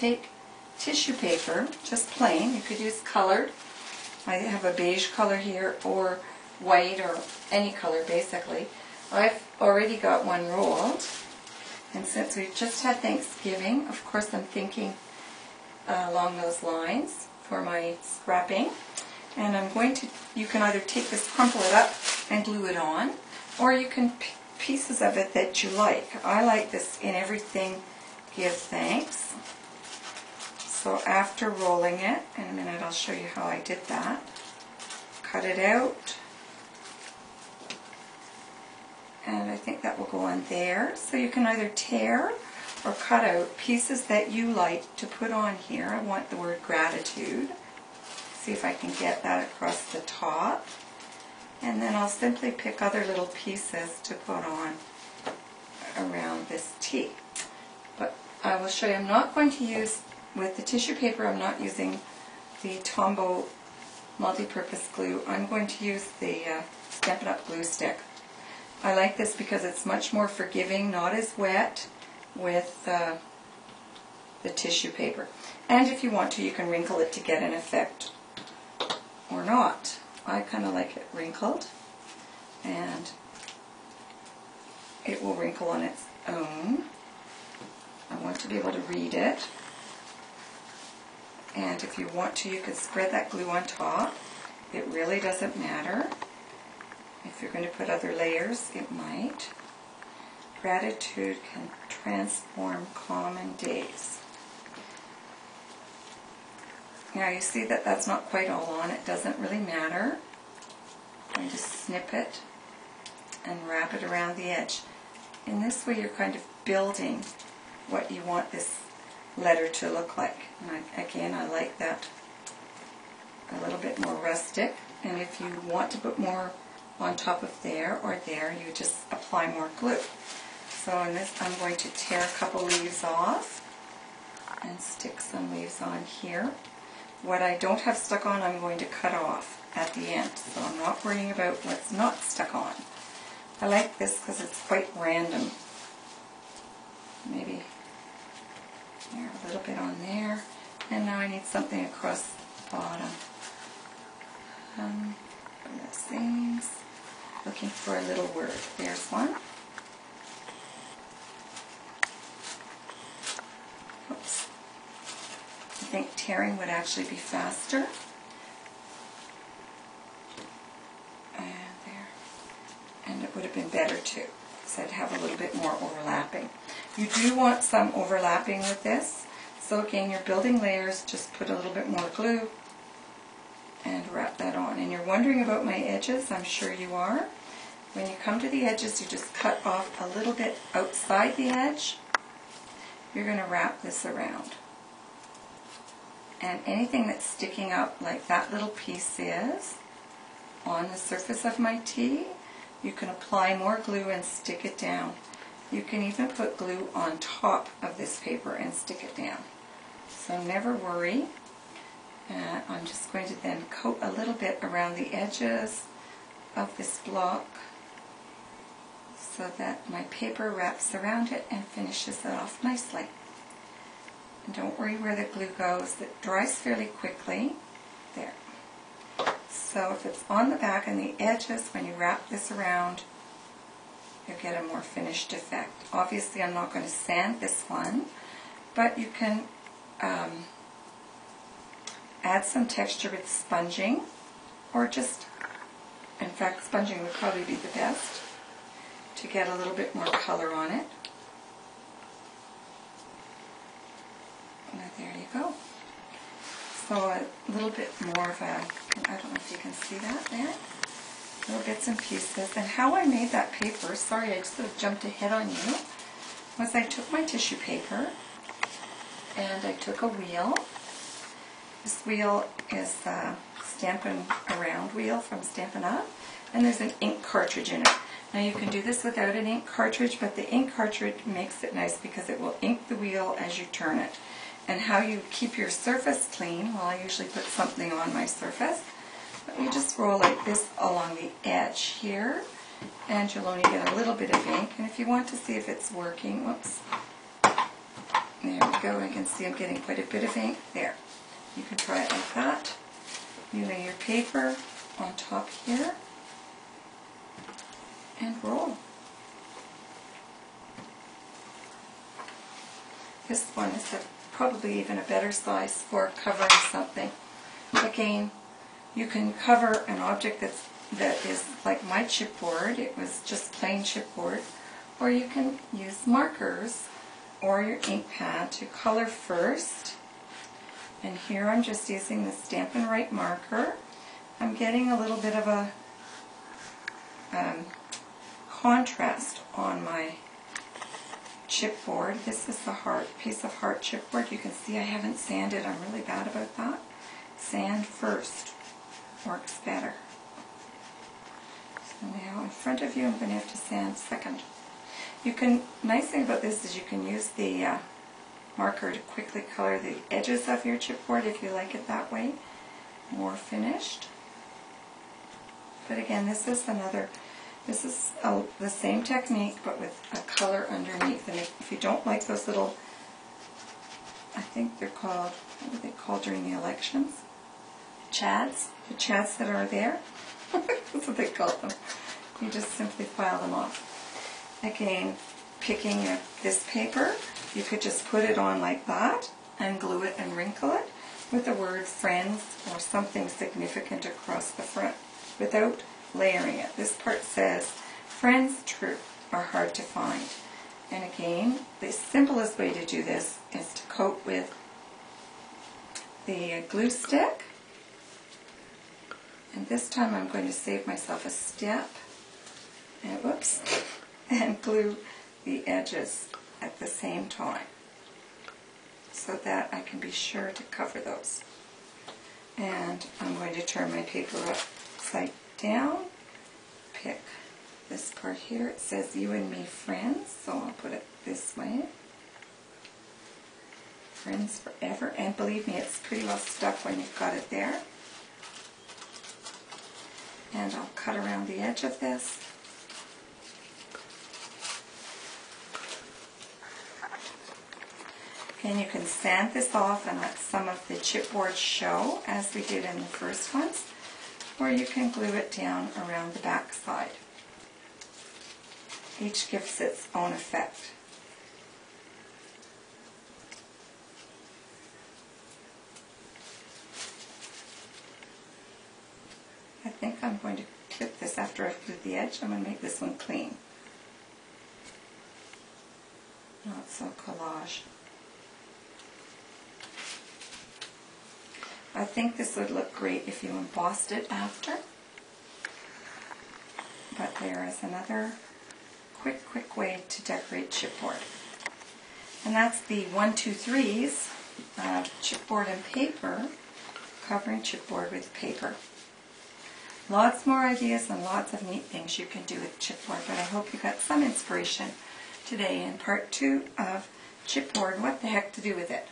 take tissue paper, just plain. You could use colored. I have a beige color here, or white, or any color basically. I've already got one rolled, and since we've just had Thanksgiving, of course I'm thinking along those lines for my scrapping. And I'm going to, you can either take this, crumple it up and glue it on, or you can pick pieces of it that you like. I like this in everything give thanks. So after rolling it, in a minute I'll show you how I did that, cut it out, and I think that will go on there. So you can either tear or cut out pieces that you like to put on here. I want the word gratitude. See if I can get that across the top. And then I'll simply pick other little pieces to put on around this T. But I will show you, I'm not going to use, with the tissue paper, I'm not using the Tombow multi-purpose glue. I'm going to use the Stampin' Up! Glue stick. I like this because it's much more forgiving, not as wet with the tissue paper. And if you want to, you can wrinkle it to get an effect or not. I kind of like it wrinkled, and it will wrinkle on its own. I want to be able to read it, and if you want to, you could spread that glue on top. It really doesn't matter. If you're going to put other layers, it might. Gratitude can transform common days. Now you see that that's not quite all on. It doesn't really matter. I'm going to snip it and wrap it around the edge. In this way you're kind of building what you want this letter to look like. And again, I like that a little bit more rustic. And if you want to put more on top of there or there, you just apply more glue. So in this, I'm going to tear a couple leaves off and stick some leaves on here. What I don't have stuck on, I'm going to cut off at the end, so I'm not worrying about what's not stuck on. I like this because it's quite random. Maybe there, a little bit on there, and now I need something across the bottom. Things. Looking for a little word. There's one. Oops. I think tearing would actually be faster. And there. And it would have been better too, because I'd have a little bit more overlapping. You do want some overlapping with this. So again, you're building layers, just put a little bit more glue and wrap that on. And you're wondering about my edges, I'm sure you are. When you come to the edges, you just cut off a little bit outside the edge. You're going to wrap this around. And anything that's sticking up, like that little piece is, on the surface of my T, you can apply more glue and stick it down. You can even put glue on top of this paper and stick it down. So never worry. I'm just going to then coat a little bit around the edges of this block so that my paper wraps around it and finishes it off nicely. And don't worry where the glue goes. It dries fairly quickly. There. So if it's on the back and the edges, when you wrap this around, you'll get a more finished effect. Obviously I'm not going to sand this one, but you can add some texture with sponging, or just, in fact, sponging would probably be the best to get a little bit more color on it. And there you go. So a little bit more of a, I don't know if you can see that there, little bits and pieces. And how I made that paper, sorry I just sort of jumped ahead on you, was I took my tissue paper and I took a wheel. This wheel is the Stampin' Around wheel from Stampin' Up! And there's an ink cartridge in it. Now you can do this without an ink cartridge, but the ink cartridge makes it nice because it will ink the wheel as you turn it. And how you keep your surface clean, well, I usually put something on my surface, but you just roll like this along the edge here, and you'll only get a little bit of ink. And if you want to see if it's working, whoops, There we go. I can see I'm getting quite a bit of ink there. You can try it like that. You lay your paper on top here and roll. This one is probably even a better size for covering something. Again, you can cover an object that is like my chipboard. It was just plain chipboard. Or you can use markers or your ink pad to color first. And here I'm just using the Stampin' Write marker. I'm getting a little bit of a contrast on my chipboard. This is the piece of heart chipboard. You can see I haven't sanded. I'm really bad about that. Sand first. Works better. So now in front of you I'm going to have to sand second. Nice thing about this is you can use the marker to quickly color the edges of your chipboard if you like it that way. More finished. But again, this is the same technique but with a color underneath. And if you don't like those little, I think they're called, what are they called during the elections? Chads? The chads that are there? That's what they call them. You just simply file them off. Again, picking this paper, you could just put it on like that and glue it and wrinkle it with the word friends or something significant across the front without layering it. This part says, friends, true, are hard to find. And again, the simplest way to do this is to coat with the glue stick. And this time I'm going to save myself a step. And whoops. And glue the edges at the same time so that I can be sure to cover those. And I'm going to turn my paper upside down, pick this part here. It says you and me friends, so I'll put it this way. Friends forever. And believe me, it's pretty well stuck when you've got it there. And I'll cut around the edge of this. And you can sand this off and let some of the chipboard show, as we did in the first ones, or you can glue it down around the back side. Each gives its own effect. I think I'm going to clip this after I've glued the edge. I'm going to make this one clean. Not so collage. I think this would look great if you embossed it after. But there is another quick way to decorate chipboard. And that's the 1, 2, 3s of chipboard and paper, covering chipboard with paper. Lots more ideas and lots of neat things you can do with chipboard, but I hope you got some inspiration today in part 2 of chipboard, what the heck to do with it.